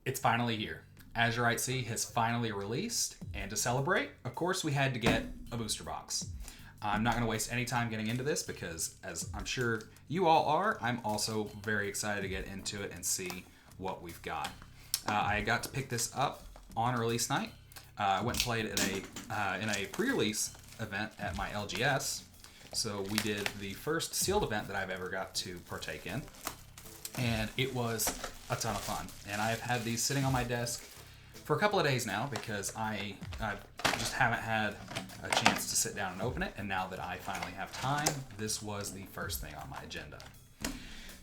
It's finally here. Azurite C has finally released, and to celebrate, of course, we had to get a booster box. I'm not going to waste any time getting into this because, as I'm sure you all are, I'm also very excited to get into it and see what we've got. I got to pick this up on release night. I went and played at in a pre-release event at my LGS. So we did the first sealed event that I've ever got to partake in, and it was a ton of fun. And I have had these sitting on my desk for a couple of days now because I just haven't had a chance to sit down and open it. And now that I finally have time, this was the first thing on my agenda.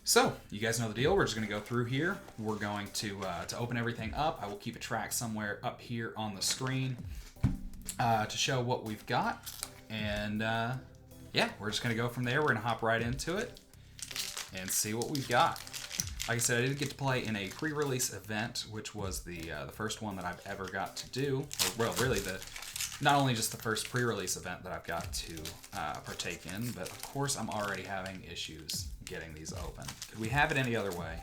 So you guys know the deal. We're just going to go through here. We're going to open everything up. I will keep a track somewhere up here on the screen to show what we've got. And yeah, we're just going to go from there. We're going to hop right into it and see what we've got. Like I said, I did get to play in a pre-release event, which was the first one that I've ever got to do. Well, really, not only just the first pre-release event that I've got to partake in, but of course I'm already having issues getting these open. Could we have it any other way?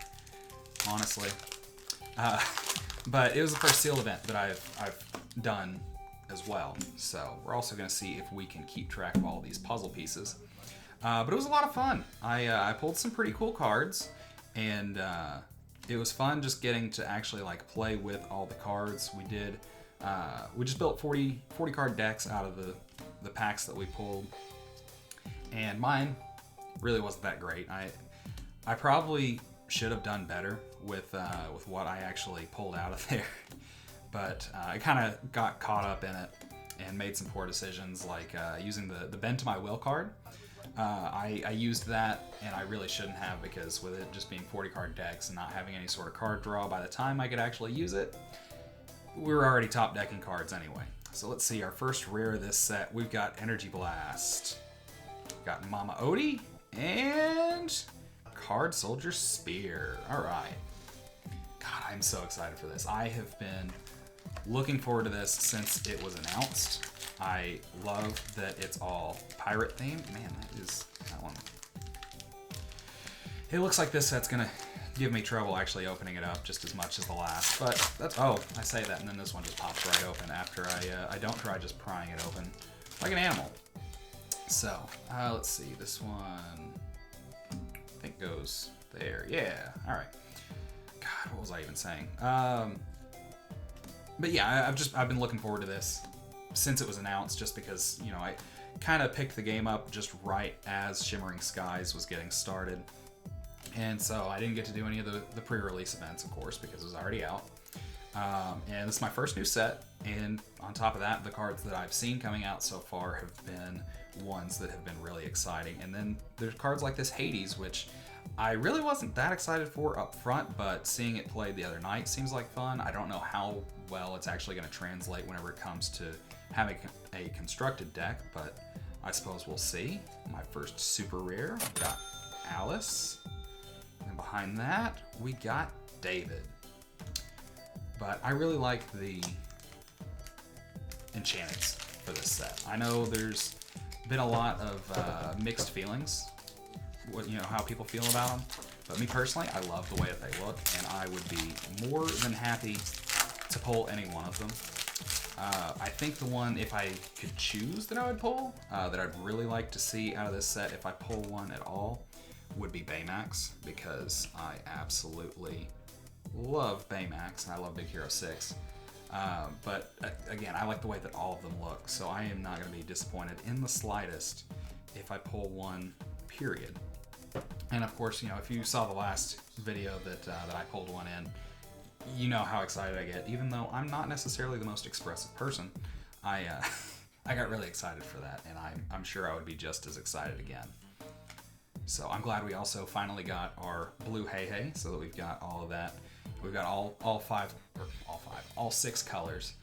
Honestly. But it was the first sealed event that I've done as well. So we're also going to see if we can keep track of all these puzzle pieces. But it was a lot of fun. I pulled some pretty cool cards. And it was fun just getting to actually like play with all the cards. We just built 40 card decks out of the packs that we pulled, and mine really wasn't that great. I probably should have done better with what I actually pulled out of there, but I kind of got caught up in it and made some poor decisions, like using the bend to my will card. I used that, and I really shouldn't have, because with it just being 40 card decks and not having any sort of card draw by the time I could actually use it, we were already top decking cards anyway. So let's see, our first rare of this set, we've got Energy Blast, we've got Mama Odie, and Card Soldier Spear. Alright. God, I'm so excited for this. I have been looking forward to this since it was announced. I love that it's all pirate themed. Man, that one. It looks like this set's gonna give me trouble actually opening it up just as much as the last. But that's, oh, I say that and then this one just pops right open after I don't try just prying it open like an animal. So, let's see, this one, I think goes there. Yeah, all right. God, what was I even saying? But yeah, I've been looking forward to this since it was announced, just because, you know, I kind of picked the game up just right as Shimmering Skies was getting started. And so I didn't get to do any of the pre-release events, of course, because it was already out. And this is my first new set, and on top of that, the cards that I've seen coming out so far have been ones that have been really exciting. And then there's cards like this Hades, which I really wasn't that excited for up front, but seeing it played the other night seems like fun. I don't know how well it's actually going to translate whenever it comes to having a constructed deck, but I suppose we'll see. My first super rare, we got Alice, and behind that we got David. But I really like the enchantments for this set. I know there's been a lot of mixed feelings, how people feel about them, but me personally, I love the way that they look, and I would be more than happy to pull any one of them. I think the one, if I could choose, that I would pull, that I'd really like to see out of this set, if I pull one at all, would be Baymax, because I absolutely love Baymax, and I love Big Hero 6. But again, I like the way that all of them look, so I am not going to be disappointed in the slightest if I pull one, period. And of course, if you saw the last video that I pulled one in, you know how excited I get. Even though I'm not necessarily the most expressive person, I got really excited for that, and I'm sure I would be just as excited again. So I'm glad we also finally got our blue Hey Hey, so that we've got all of that. We've got all six colors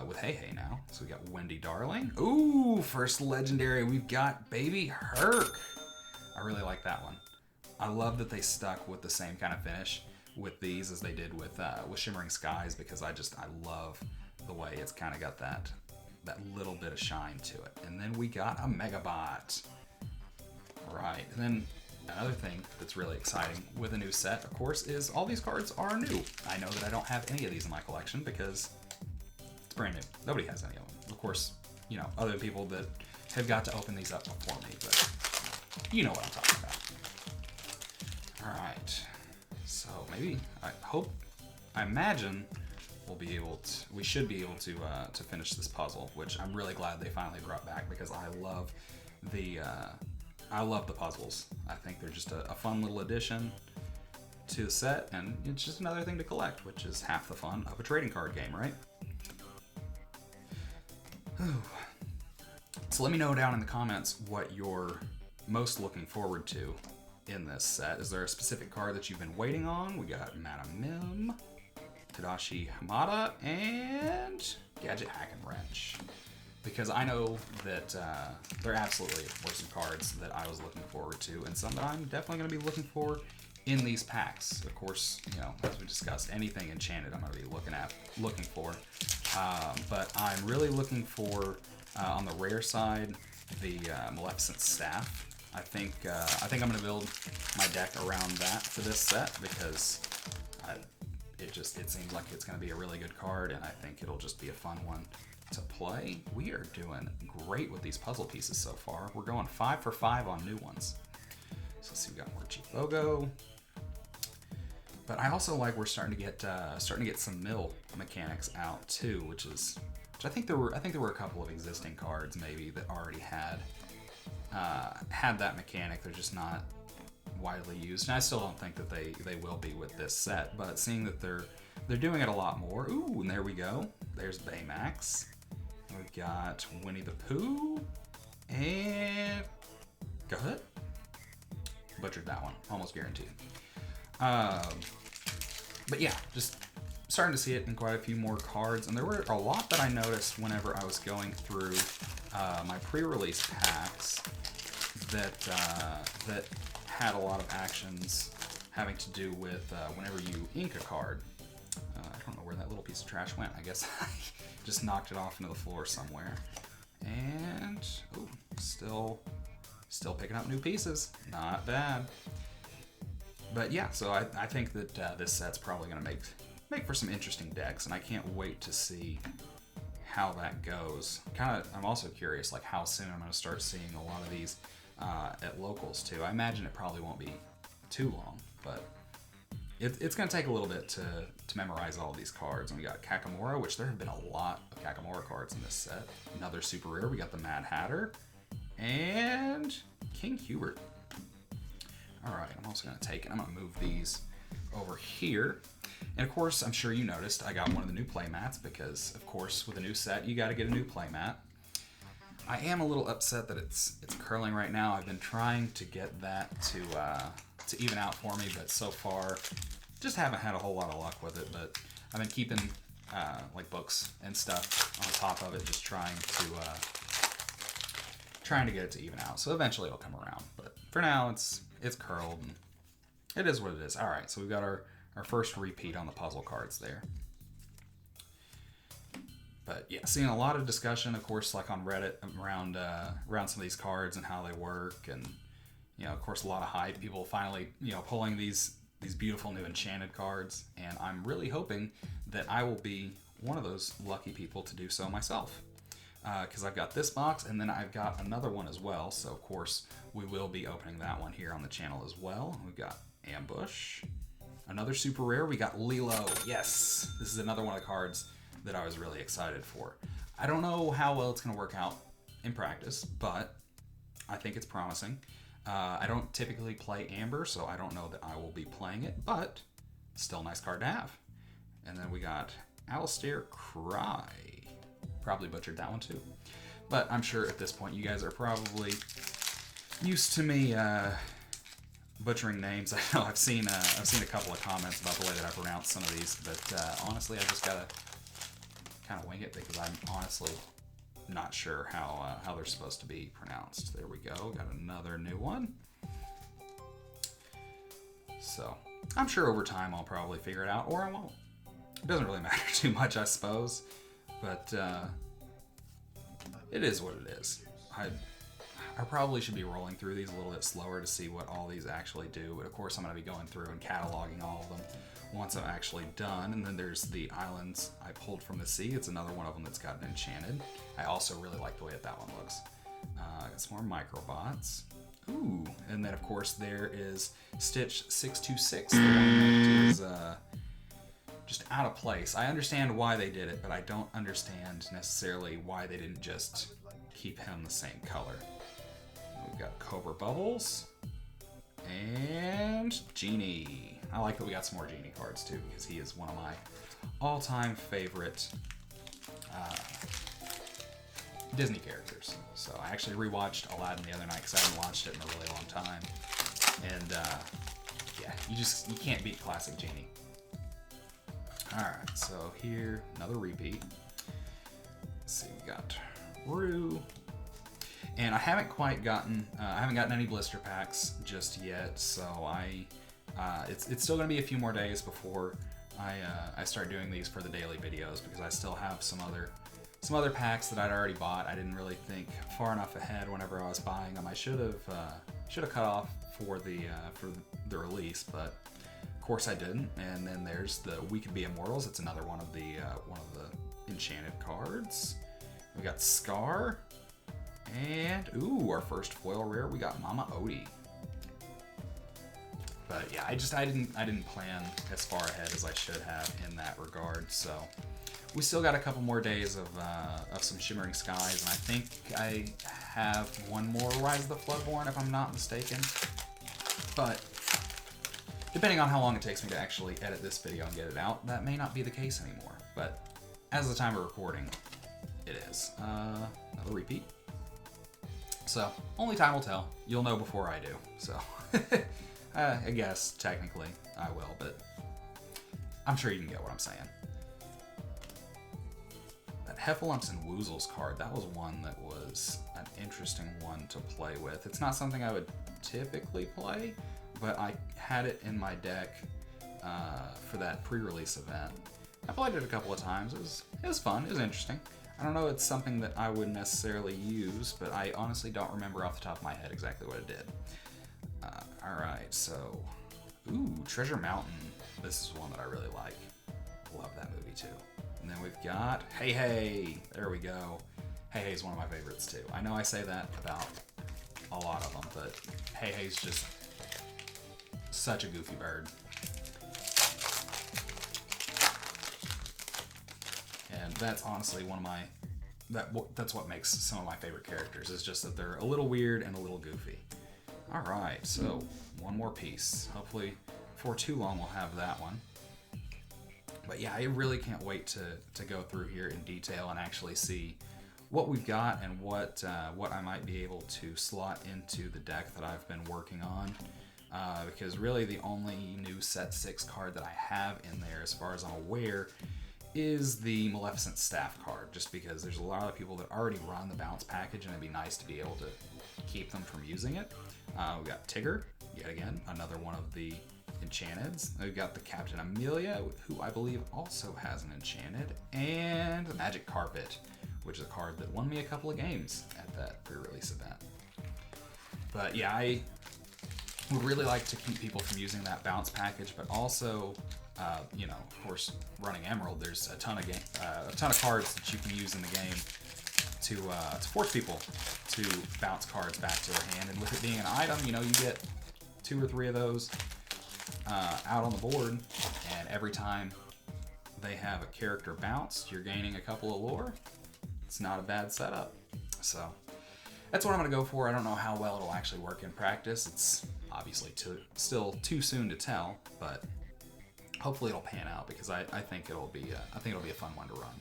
with Hey Hey now. So we got Wendy Darling. Ooh, first legendary. We've got Baby Herc. I really like that one. I love that they stuck with the same kind of finish with these as they did with Shimmering Skies, because I love the way it's kind of got that little bit of shine to it. And then we got a Megabot. Right, and then another thing that's really exciting with a new set, of course, is all these cards are new. I know that I don't have any of these in my collection because it's brand new. Nobody has any of them. Of course, you know, other people that have got to open these up before me, but you know what I'm talking about. Alright, so maybe, I imagine we should be able to finish this puzzle, which I'm really glad they finally brought back because I love the puzzles. I think they're just a fun little addition to the set, and it's just another thing to collect, which is half the fun of a trading card game, right? So let me know down in the comments what you're most looking forward to in this set. Is there a specific card that you've been waiting on? We got Madam Mim, Tadashi Hamada, and Gadget Hack and Wrench. Because I know that there absolutely were some cards that I was looking forward to, and some that I'm definitely going to be looking for in these packs. Of course, you know, as we discussed, anything enchanted I'm going to be looking for. But I'm really looking for, on the rare side, the Maleficent Staff. I think I'm going to build my deck around that for this set because it seems like it's going to be a really good card, and I think it'll just be a fun one to play. We are doing great with these puzzle pieces so far. We're going 5 for 5 on new ones. So let's see, we got more cheap logo. But I also like we're starting to get some mill mechanics out too, which I think there were a couple of existing cards maybe that already had that mechanic. They're just not widely used, and I still don't think that they will be with this set. But seeing that they're doing it a lot more. Ooh, and there we go. There's Baymax. We've got Winnie the Pooh, and go ahead. Butchered that one, almost guaranteed. But yeah, just starting to see it in quite a few more cards, and there were a lot that I noticed whenever I was going through my pre-release packs that had a lot of actions having to do with whenever you ink a card. I don't know where that little piece of trash went. I guess I just knocked it off into the floor somewhere. And ooh, still picking up new pieces. Not bad. But yeah, so I think that this set's probably going to make for some interesting decks, and I can't wait to see how that goes. I'm also curious, like how soon I'm going to start seeing a lot of these at locals too. I imagine it probably won't be too long, but it's going to take a little bit to memorize all of these cards. And we got Kakamora, which there have been a lot of Kakamora cards in this set. Another super rare. We got the Mad Hatter and King Hubert. All right, I'm also going to take it. I'm going to move these over here. And of course, I'm sure you noticed I got one of the new playmats because, of course, with a new set, you got to get a new playmat. I am a little upset that it's curling right now. I've been trying to get that to even out for me, but so far, just haven't had a whole lot of luck with it. But I've been keeping like books and stuff on top of it, just trying to get it to even out. So eventually it'll come around. But for now, it's curled, and it is what it is. All right, so we've got our first repeat on the puzzle cards there. But yeah, seeing a lot of discussion, of course, like on Reddit around some of these cards and how they work, and you know, of course, a lot of hype. People finally, you know, pulling these beautiful new enchanted cards, and I'm really hoping that I will be one of those lucky people to do so myself. Because I've got this box, and then I've got another one as well. So of course, we will be opening that one here on the channel as well. We've got Ambush, another super rare. We got Lilo. Yes, this is another one of the cards that I was really excited for. I don't know how well it's going to work out in practice, but I think it's promising. I don't typically play Amber, so I don't know that I will be playing it, but still a nice card to have. And then we got Alistair Cry. Probably butchered that one too. But I'm sure at this point you guys are probably used to me butchering names. I know I've seen a couple of comments about the way that I pronounce some of these, but honestly I just gotta kind of wing it because I'm honestly not sure how they're supposed to be pronounced. There we go. Got another new one. So I'm sure over time I'll probably figure it out, or I won't. It doesn't really matter too much, I suppose. But it is what it is. I probably should be rolling through these a little bit slower to see what all these actually do, but of course I'm going to be going through and cataloging all of them once I'm actually done. And then there's the islands I pulled from the sea. It's another one of them that's gotten enchanted. I also really like the way that one looks. Got some more microbots. Ooh, and then of course there is Stitch 626, the one that is just out of place. I understand why they did it, but I don't understand necessarily why they didn't just keep him the same color. We've got Cobra Bubbles and Genie. I like that we got some more Genie cards too, because he is one of my all-time favorite Disney characters. So I actually rewatched Aladdin the other night because I haven't watched it in a really long time. And yeah, you can't beat classic Genie. Alright, so here, another repeat. Let's see, we got Rue. And I haven't quite gotten, I haven't gotten any blister packs just yet, so it's still going to be a few more days before I start doing these for the daily videos, because I still have some other packs that I'd already bought. I didn't really think far enough ahead whenever I was buying them. I should have cut off for the release, but of course I didn't. And then there's the We Could Be Immortals. It's another one of the enchanted cards. We got Scar, and ooh, our first foil rare. We got Mama Odie. But yeah, I didn't plan as far ahead as I should have in that regard. So we still got a couple more days of some Shimmering Skies, and I think I have one more Rise of the Floodborn, if I'm not mistaken. But depending on how long it takes me to actually edit this video and get it out, that may not be the case anymore. But as of the time of recording, it is. Another repeat. So only time will tell. You'll know before I do. So I guess technically I will, but I'm sure you can get what I'm saying. That Heffalumps and Woozles card, that was one that was an interesting one to play with. It's not something I would typically play, but I had it in my deck for that pre-release event. I played it a couple of times. It was fun. It was interesting. I don't know, it's something that I would necessarily use, but I honestly don't remember off the top of my head exactly what it did. Alright, so, ooh, Treasure Mountain. This is one that I really like. Love that movie too. And then we've got Hey Hey. There we go. Hey Hey's one of my favorites too. I know I say that about a lot of them, but Hey Hey's just such a goofy bird. And that's honestly one of my, that's what makes some of my favorite characters, is just that they're a little weird and a little goofy. Alright, so one more piece. Hopefully before too long we'll have that one. But yeah, I really can't wait to go through here in detail and actually see what we've got and what I might be able to slot into the deck that I've been working on. Because really the only new set 6 card that I have in there, as far as I'm aware, is the Maleficent Staff card, just because there's a lot of people that already run the bounce package and it'd be nice to be able to keep them from using it. We got Tigger, yet again, another one of the enchanteds. We've got the Captain Amelia, who I believe also has an enchanted, and the Magic Carpet, which is a card that won me a couple of games at that pre-release event. But yeah, I would really like to keep people from using that bounce package, but also, you know, of course, running Emerald, there's a ton of cards that you can use in the game to force people to bounce cards back to their hand. And with it being an item, you know, you get 2 or 3 of those out on the board, and every time they have a character bounced, you're gaining a couple of lore. It's not a bad setup. So that's what I'm going to go for. I don't know how well it'll actually work in practice. It's obviously still too soon to tell, but hopefully it'll pan out, because I think it'll be a fun one to run.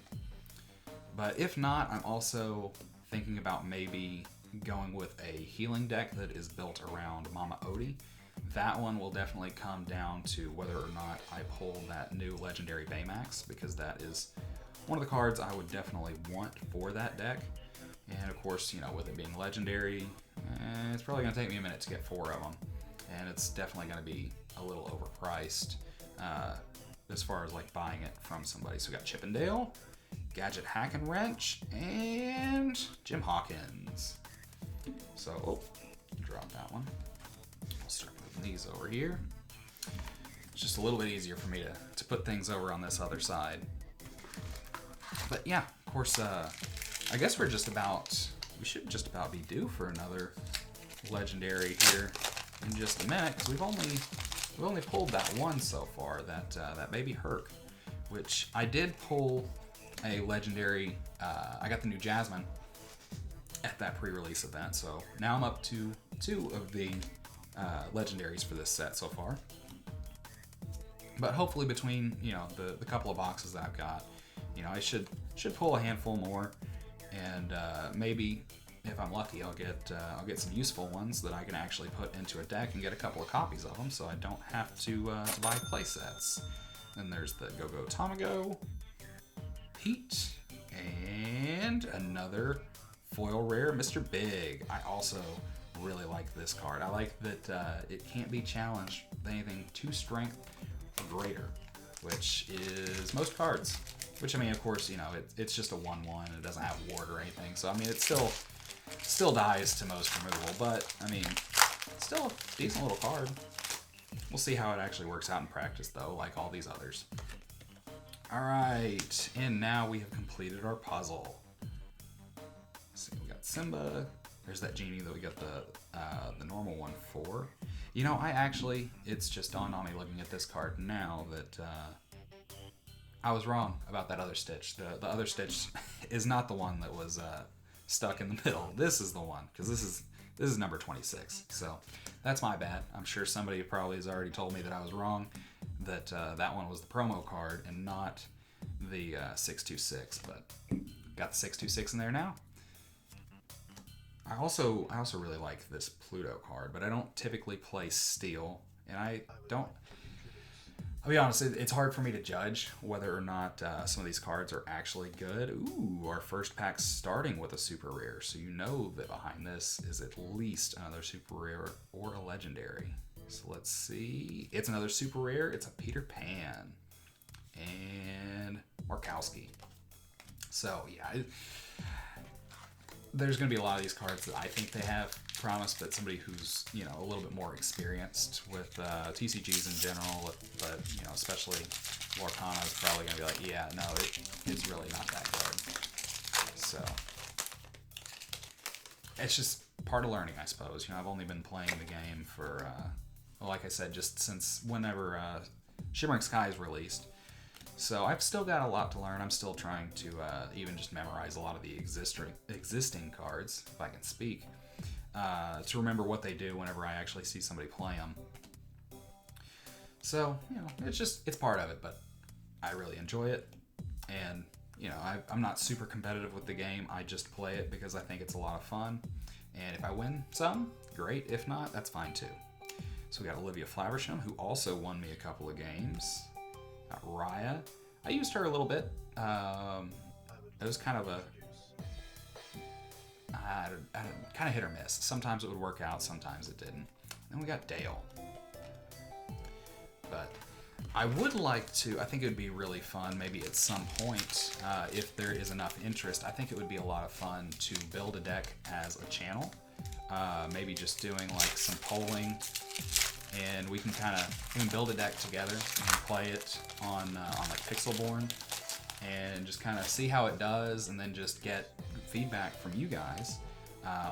But if not, I'm also thinking about maybe going with a healing deck that is built around Mama Odie. That one will definitely come down to whether or not I pull that new legendary Baymax, because that is one of the cards I would definitely want for that deck. And of course, you know, with it being legendary, it's probably going to take me a minute to get 4 of them. And it's definitely going to be a little overpriced as far as like buying it from somebody. So we got Chippendale, Gadget Hack and Wrench, and Jim Hawkins. So, oh, drop that one. I'll start moving these over here. It's just a little bit easier for me to put things over on this other side. But yeah, of course, I guess we should just about be due for another legendary here in just a minute, because we've only pulled that one so far, that baby Herc, which I did pull a legendary. I got the new Jasmine at that pre-release event, so now I'm up to 2 of the legendaries for this set so far. But hopefully between, you know, the couple of boxes that I've got, you know, I should pull a handful more, and maybe if I'm lucky, I'll get some useful ones that I can actually put into a deck and get a couple of copies of them, so I don't have to buy play sets. Then there's the Go-Go Tamago, Pete, and another foil rare Mr. Big. I also really like this card. I like that it can't be challenged with anything 2 strength or greater, which is most cards. Which, I mean, of course, you know, it's just a 1/1. It doesn't have ward or anything, so I mean, it still dies to most removal. But I mean, still a decent little card. We'll see how it actually works out in practice, though, like all these others. All right, and now we have completed our puzzle. Let's see, we got Simba. There's that genie that we got the normal one for. You know, it's just dawned on me looking at this card now that I was wrong about that other Stitch. The other Stitch is not the one that was stuck in the middle. This is the one, because this is number 26. So that's my bad. I'm sure somebody probably has already told me that I was wrong, that that one was the promo card and not the 626. But got the 626 in there now. I also really like this Pluto card, but I don't typically play Steel, and I'll be honest, it's hard for me to judge whether or not some of these cards are actually good. Ooh, our first pack's starting with a super rare, so you know that behind this is at least another super rare or a legendary. So let's see. It's another super rare. It's a Peter Pan and Markowski. So yeah, there's going to be a lot of these cards that I think they have promise, but somebody who's, you know, a little bit more experienced with TCGs in general, but, you know, especially Lorcana is probably going to be like, yeah, no, it's really not that good. So it's just part of learning, I suppose. You know, I've only been playing the game for, well, like I said, just since whenever Shimmering Skies released. So I've still got a lot to learn. I'm still trying to even just memorize a lot of the existing cards, if I can speak, to remember what they do whenever I actually see somebody play them. So, you know, it's part of it, but I really enjoy it. And, you know, I'm not super competitive with the game. I just play it because I think it's a lot of fun. And if I win some, great. If not, that's fine too. So we got Olivia Flaversham, who also won me a couple of games. Raya. I used her a little bit. It was kind of kind of hit or miss. Sometimes it would work out, sometimes it didn't. Then we got Dale. But I would like to, I think it would be really fun, maybe at some point, if there is enough interest, I think it would be a lot of fun to build a deck as a channel. Maybe just doing like some polling, and we can build a deck together and play it on like Pixelborn, and just kind of see how it does, and then just get feedback from you guys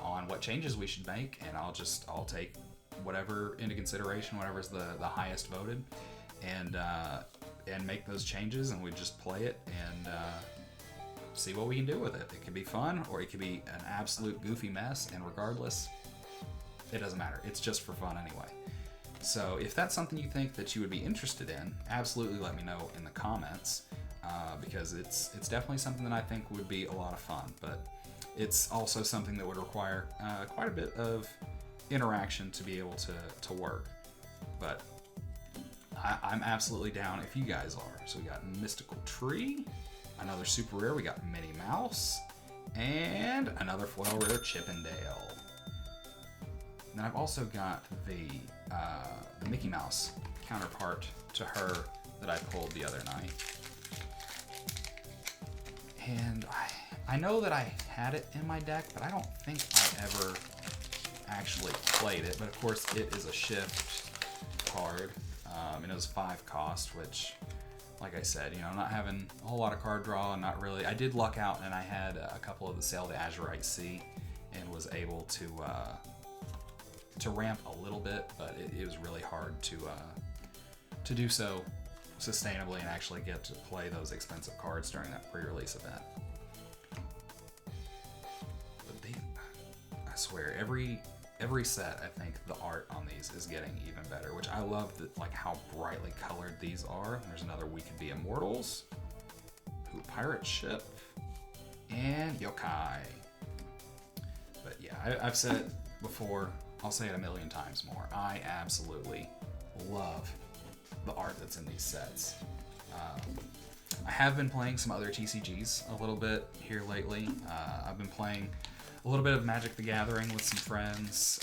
on what changes we should make, and I'll take whatever into consideration, whatever's the highest voted, and make those changes, and we just play it and see what we can do with it. It could be fun, or it could be an absolute goofy mess, and regardless, it doesn't matter. It's just for fun anyway. So if that's something you think that you would be interested in, absolutely let me know in the comments, because it's definitely something that I think would be a lot of fun, but it's also something that would require quite a bit of interaction to be able to work. But I'm absolutely down if you guys are. So we got Mystical Tree, another super rare, we got Minnie Mouse, and another foil rare Chippendale. And then I've also got the Mickey Mouse counterpart to her that I pulled the other night. And I know that I had it in my deck, but I don't think I ever actually played it, but of course it is a shift card, and it was 5 cost, which, like I said, not having a whole lot of card draw, not really. I did luck out, and I had a couple of the Sail to Azurite Sea, and was able to ramp a little bit, but it was really hard to do so sustainably and actually get to play those expensive cards during that pre-release event. But I swear, every set, I think the art on these is getting even better, which I love like how brightly colored these are. There's another We Could Be Immortals, Pirate Ship, and Yokai. But yeah, I've said it before, I'll say it a million times more. I absolutely love the art that's in these sets. I have been playing some other TCGs a little bit here lately. I've been playing a little bit of Magic the Gathering with some friends,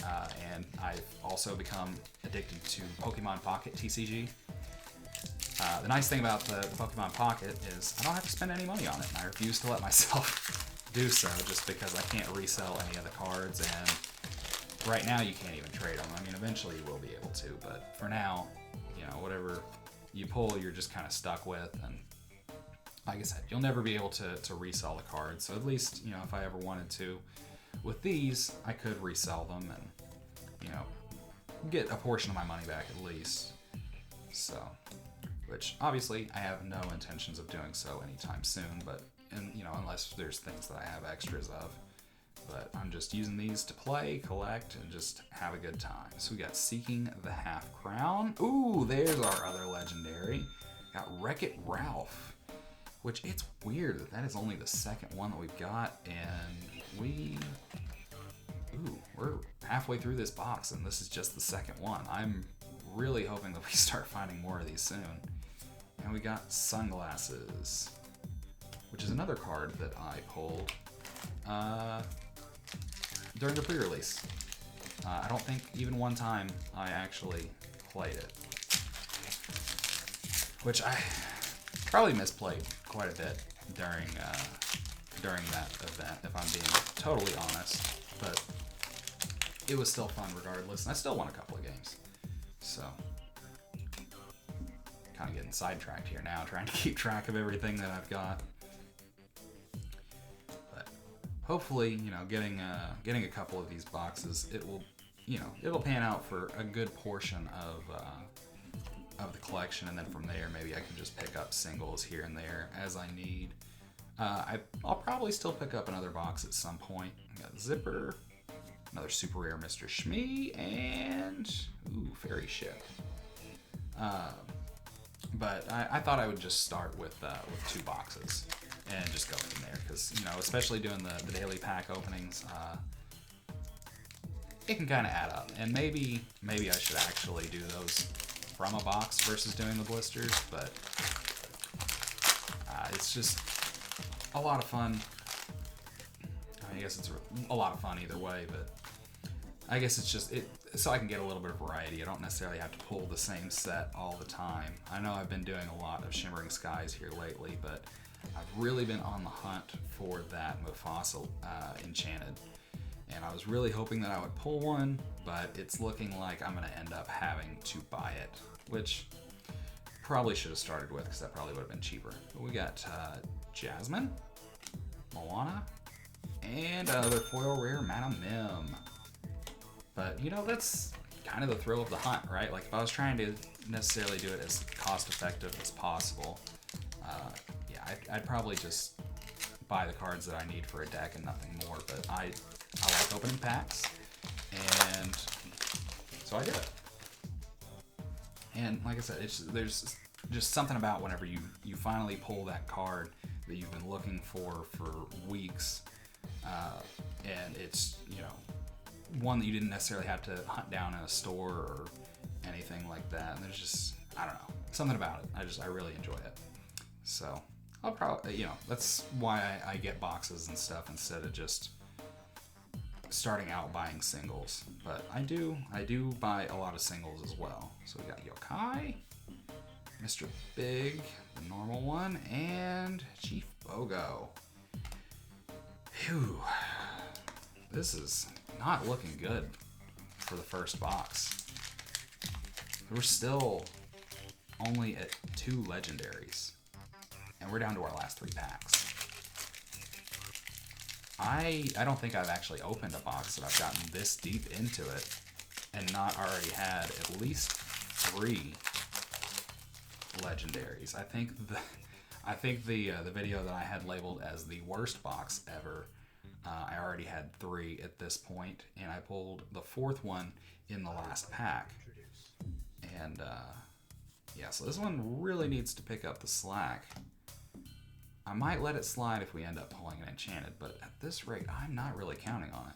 and I've also become addicted to Pokemon Pocket TCG. The nice thing about the Pokemon Pocket is I don't have to spend any money on it, and I refuse to let myself do so just because I can't resell any of the cards, and right now you can't even trade them. I mean, eventually you will be able to, but for now, whatever you pull, you're just kind of stuck with, and like I said, you'll never be able to resell the cards, so at least, if I ever wanted to, with these, I could resell them and, get a portion of my money back at least. So, which obviously I have no intentions of doing so anytime soon, but, unless there's things that I have extras of. But I'm just using these to play, collect, and just have a good time. So we got Seeking the Half Crown. Ooh, there's our other legendary. Got Wreck-It Ralph, which it's weird that is only the second one that we've got, and we're halfway through this box, and this is just the second one. I'm really hoping that we start finding more of these soon. And we got Sunglasses, which is another card that I pulled during the pre-release. I don't think even one time I actually played it, which I probably misplayed quite a bit during that event, if I'm being totally honest, but it was still fun regardless, and I still won a couple of games. So, kind of getting sidetracked here now, trying to keep track of everything that I've got. Hopefully, getting a couple of these boxes, it'll pan out for a good portion of the collection, and then from there, maybe I can just pick up singles here and there as I need. I'll probably still pick up another box at some point. I got Zipper, another super rare Mr. Shmee, and Fairy Ship. But I thought I would just start with 2 boxes and just go from there, because especially doing the daily pack openings, it can kind of add up, and maybe I should actually do those from a box versus doing the blisters, but it's just a lot of fun. I guess it's a lot of fun either way, but I guess it's just so I can get a little bit of variety. I don't necessarily have to pull the same set all the time. I know I've been doing a lot of Shimmering Skies here lately, but I've really been on the hunt for that Mufasa Enchanted, and I was really hoping that I would pull one, but it's looking like I'm going to end up having to buy it, which probably should have started with, because that probably would have been cheaper. But we got Jasmine, Moana, and another foil rare Madam Mim. But, that's kind of the thrill of the hunt, right? Like, if I was trying to necessarily do it as cost-effective as possible, I'd probably just buy the cards that I need for a deck and nothing more. But I like opening packs, and so I did it. And like I said, there's just something about whenever you finally pull that card that you've been looking for weeks, and it's one that you didn't necessarily have to hunt down in a store or anything like that. And there's just, I don't know, something about it. I really enjoy it. So I'll probably, that's why I get boxes and stuff instead of just starting out buying singles. But I do buy a lot of singles as well. So we got Yokai, Mr. Big, the normal one, and Chief Bogo. Phew. This is not looking good for the first box. We're still only at 2 legendaries, and we're down to our last 3 packs. I don't think I've actually opened a box that I've gotten this deep into it and not already had at least 3 legendaries. I think the video that I had labeled as the worst box ever, I already had 3 at this point, and I pulled the 4th one in the last pack. And yeah, so this one really needs to pick up the slack. I might let it slide if we end up pulling an enchanted, but at this rate, I'm not really counting on it.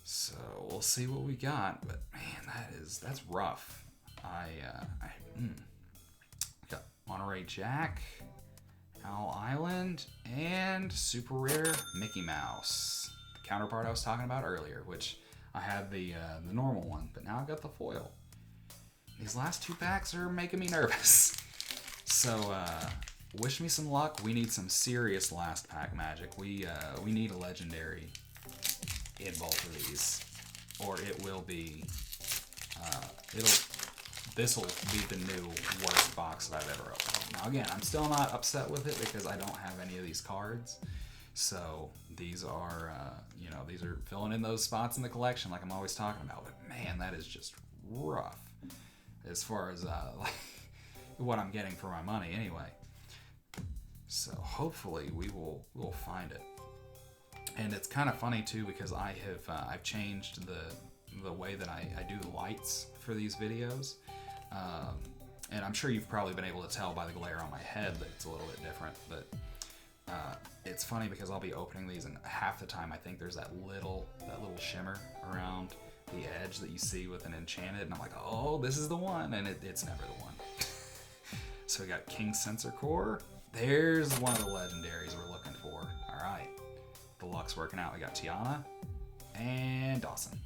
So we'll see what we got, but man, that's rough. Got Monterey Jack, Owl Island, and super rare Mickey Mouse, the counterpart I was talking about earlier, which I had the normal one, but now I've got the foil. These last 2 packs are making me nervous. So, wish me some luck. We need some serious last pack magic. We need a legendary in both of these, or it will be, this will be the new worst box that I've ever opened. Now again, I'm still not upset with it because I don't have any of these cards. So these are, these are filling in those spots in the collection like I'm always talking about. But man, that is just rough as far as, like, what I'm getting for my money anyway. So hopefully we'll find it. And it's kind of funny too because I've changed the way that I do the lights for these videos. And I'm sure you've probably been able to tell by the glare on my head that it's a little bit different, but it's funny because I'll be opening these and half the time I think there's that little shimmer around the edge that you see with an enchanted, and I'm like, oh, this is the one, and it's never the one. So we got King Sensor Core. There's one of the legendaries we're looking for. All right, the luck's working out. We got Tiana and Dawson.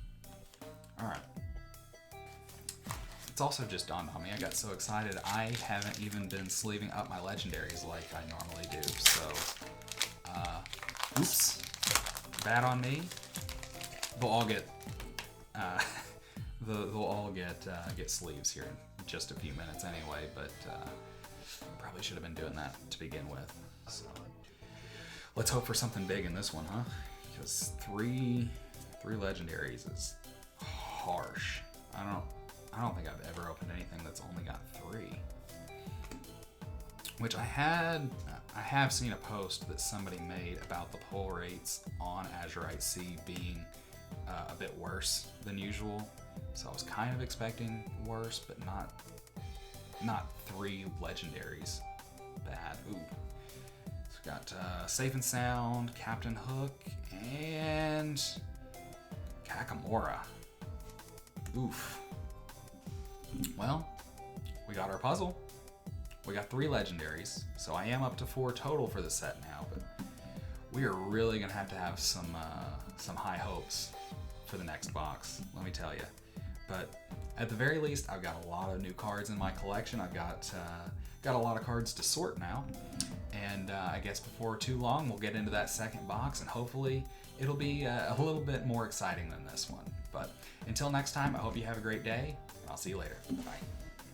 All right. It's also just dawned on me, I got so excited, I haven't even been sleeving up my legendaries like I normally do, so, oops, bad on me. They'll all get, get sleeves here in just a few minutes anyway, but probably should have been doing that to begin with. So, let's hope for something big in this one, huh? Because three legendaries is harsh. I don't think I've ever opened anything that's only got 3. Which I have seen a post that somebody made about the pull rates on Azurite C being a bit worse than usual. So I was kind of expecting worse, but not 3 legendaries bad. Ooh. So we got Safe and Sound, Captain Hook, and Kakamora. Oof. Well, we got our puzzle. We got 3 legendaries, so I am up to 4 total for the set now, but we are really gonna have to have some high hopes for the next box, let me tell you. But at the very least, I've got a lot of new cards in my collection. I've got a lot of cards to sort now, and I guess before too long, we'll get into that second box, and hopefully it'll be a little bit more exciting than this one. But until next time, I hope you have a great day. I'll see you later. Bye.